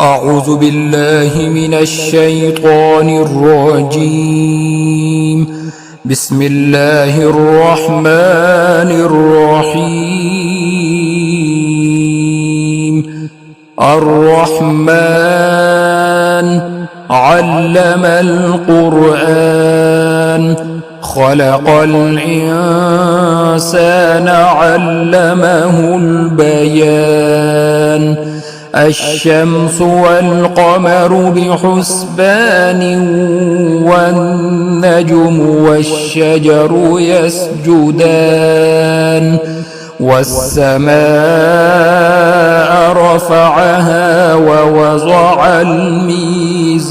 أعوذ بالله من الشيطان الرجيم. بسم الله الرحمن الرحيم. الرحمن علم القرآن خلق الإنسان علمه البيان. الشمس والقمر بحسبان والنجم والشجر يسجدان. والسماء رفعها ووضع الميزان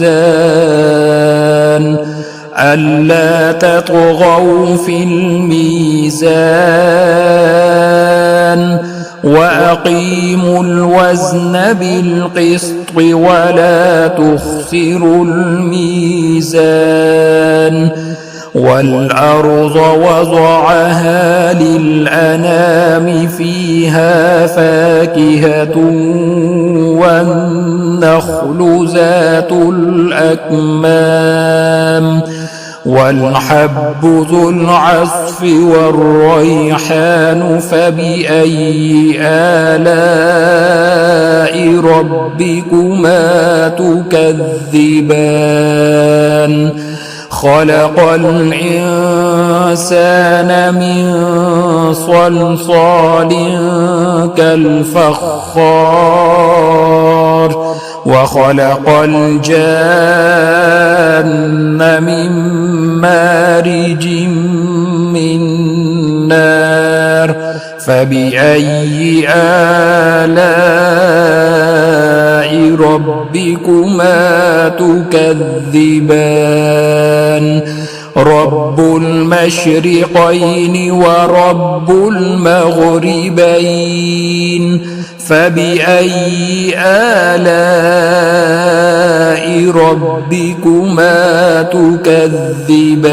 ألا تطغوا في الميزان وأقيموا الوزن بالقسط ولا تخسروا الميزان. والأرض وضعها للأنام فيها فاكهة والنخل ذات الأكمام والحب ذو العصف والريحان. فبأي آلاء ربكما تكذبان؟ خلق الإنسان من صلصال كالفخار وخلق الجان من مارج من نار. فبأي آلاء ربكما تكذبان؟ رب المشرقين ورب المغربين. فبأي آلاء ربكما تكذبان؟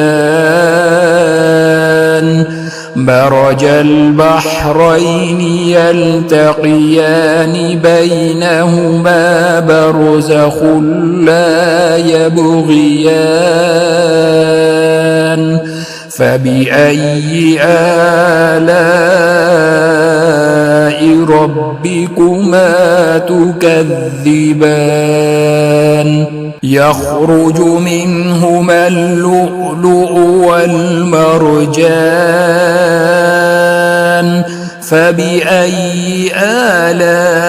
مرج البحرين يلتقيان بينهما برزخ لا يبغيان. فبأي آلاء ربكما تكذبان؟ يخرج منهما اللؤلؤ والمرجان. فبأي آلاء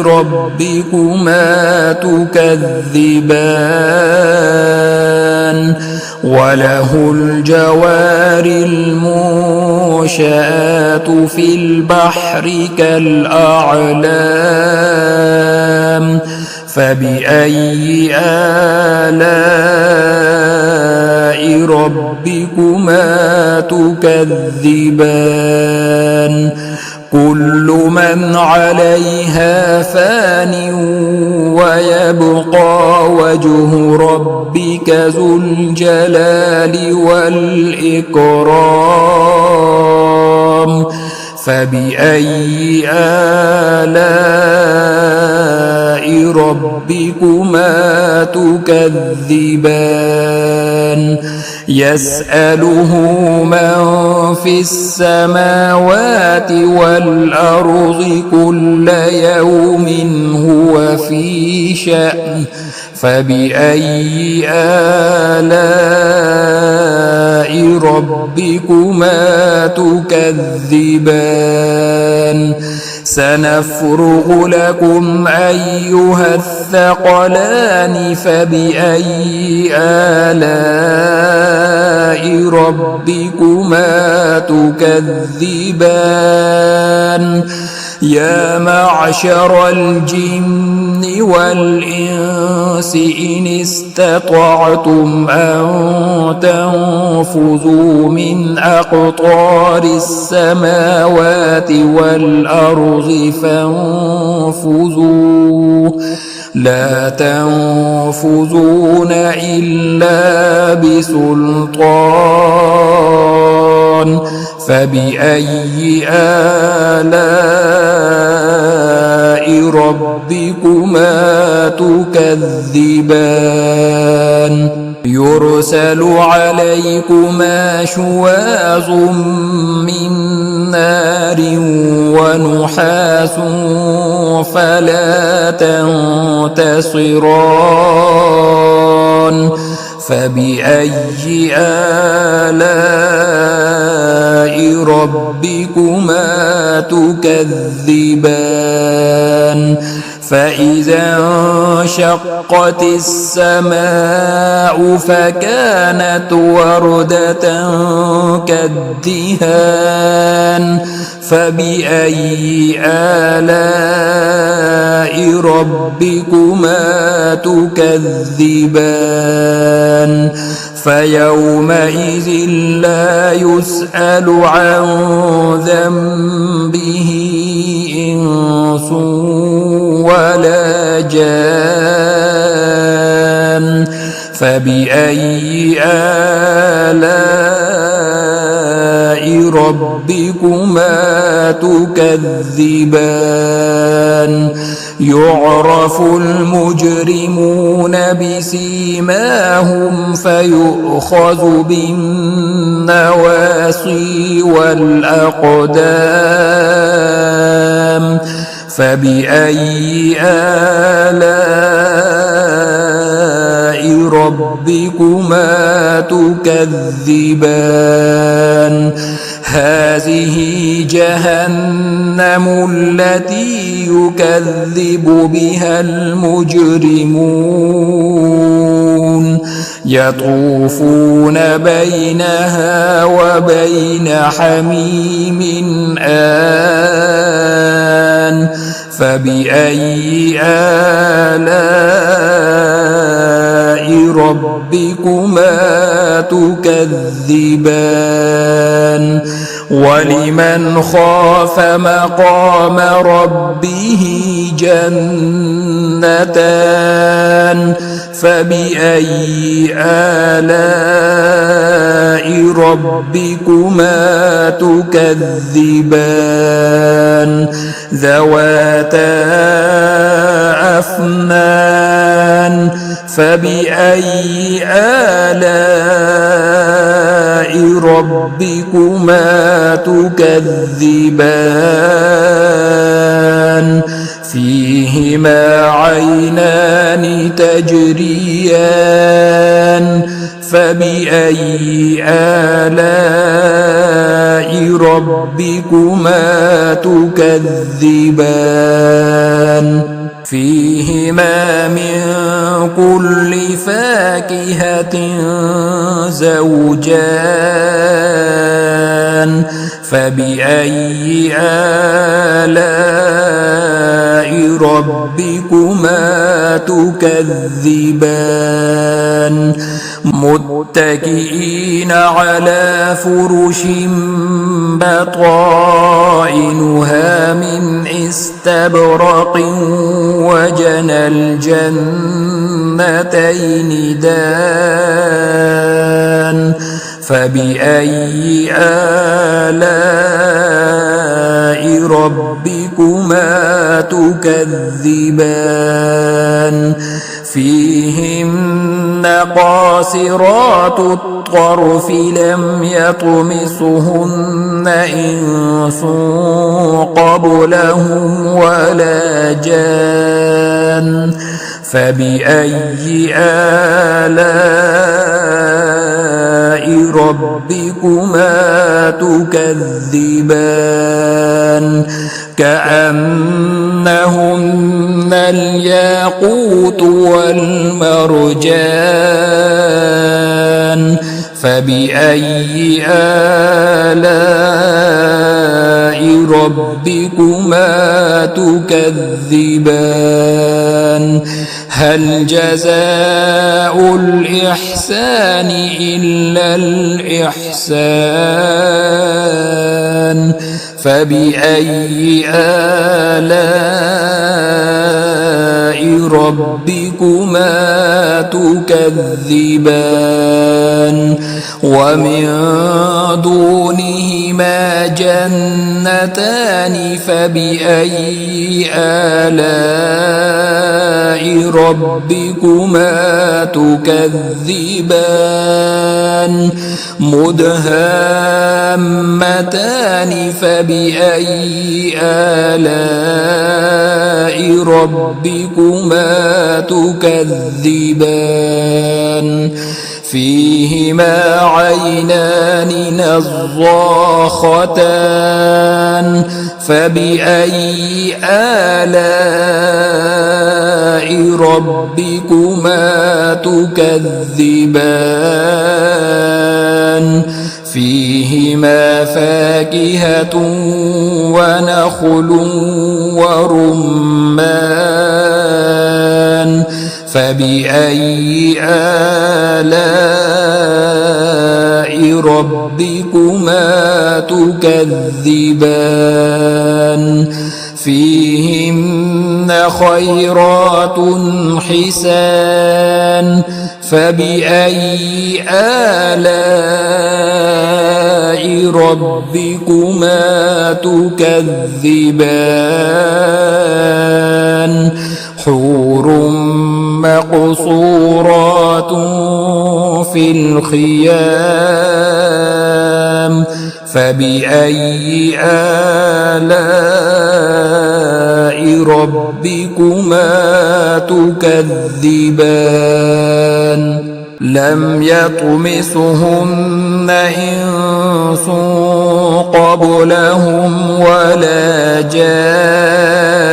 ربكما تكذبان؟ وله الجوار المنشآت في البحر كالأعلام. فبأي آلاء ربكما تكذبان؟ كل من عليها فان ويبقى وجه ربك ذو الجلال والإكرام. فبأي آلاء ربكما تكذبان؟ يسأله من في السماوات والأرض كل يوم هو في شأن. فبأي آلاء ربكما تكذبان؟ سنفرغ لكم أيها الثقلان. فبأي آلاء ربكما تكذبان؟ يا معشر الجن والإنس إن استطعتم أن تنفذوا من أقطار السماوات والأرض فانفذوا لا تنفذون إلا بسلطان. فبأي آلاء ربكما تكذبان يرسل عليكما شواظ من نار ونحاس فلا تنتصران فبأي آلاء ربكما تكذبان فإذا انشقت السماء فكانت وردة كالدهان فبأي آلاء ربكما تكذبان فيومئذ لا يسأل عن ذنبه إنس ولا جان فبأي آلاء ربكما تكذبان يعرف المجرمون بسيماهم فيؤخذ بالنواصي والأقدام فبأي آلاء ربكما تكذبان هذه جهنم التي يكذب بها المجرمون يطوفون بينها وبين حميم آن فبأي آلاء ربكما تكذبان ولمن خاف مقام ربه جنتان فبأي آلاء ربكما تكذبان ذواتا أفنان فبأي آلاء ربكما تكذبان فيهما عينان تجريان فبأي آلاء ربكما تكذبان فيهما من كل فاكهة زوجان فبأي آلاء ربكما تكذبان متكئين على فرش بطائنها من استبرق وجنى الجنتين دان فبأي آلاء ربكما تكذبان فيهن قاصرات الطرف لم يطمثهن إنس قبلهم ولا جان فبأي آلاء ربكما تكذبان كأنهن الياقوت والمرجان فبأي آلاء ربكما تكذبان هل جزاء الإحسان إلا الإحسان فبأي آلاء ربكما تكذبان ومن دونهما جنتان فبأي آلاء ربكما تكذبان مدهامتان فبأي آلاء ربكما تكذبان فيهما عينان نضاختان فبأي آلاء ربكما تكذبان فيهما فاكهة ونخل ورمان فبأي آلاء ربكما تكذبان فيهن خيرات حسان فبأي آلاء ربكما تكذبان حور مقصورات في الخيام فبأي آلاء ربكما تكذبان لم يطمثهن إنس قبلهم ولا جان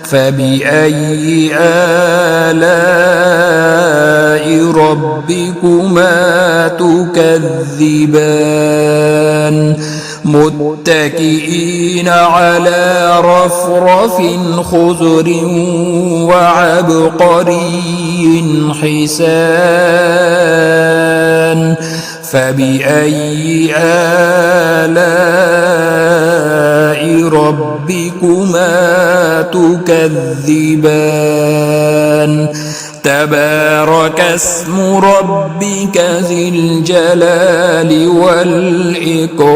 فبأي آلاء ربكما تكذبان متكئين على رفرف خضر وعبقري حسان فبأي آلاء ربكما تكذبان تبارك اسم ربك ذي الجلال والإكرام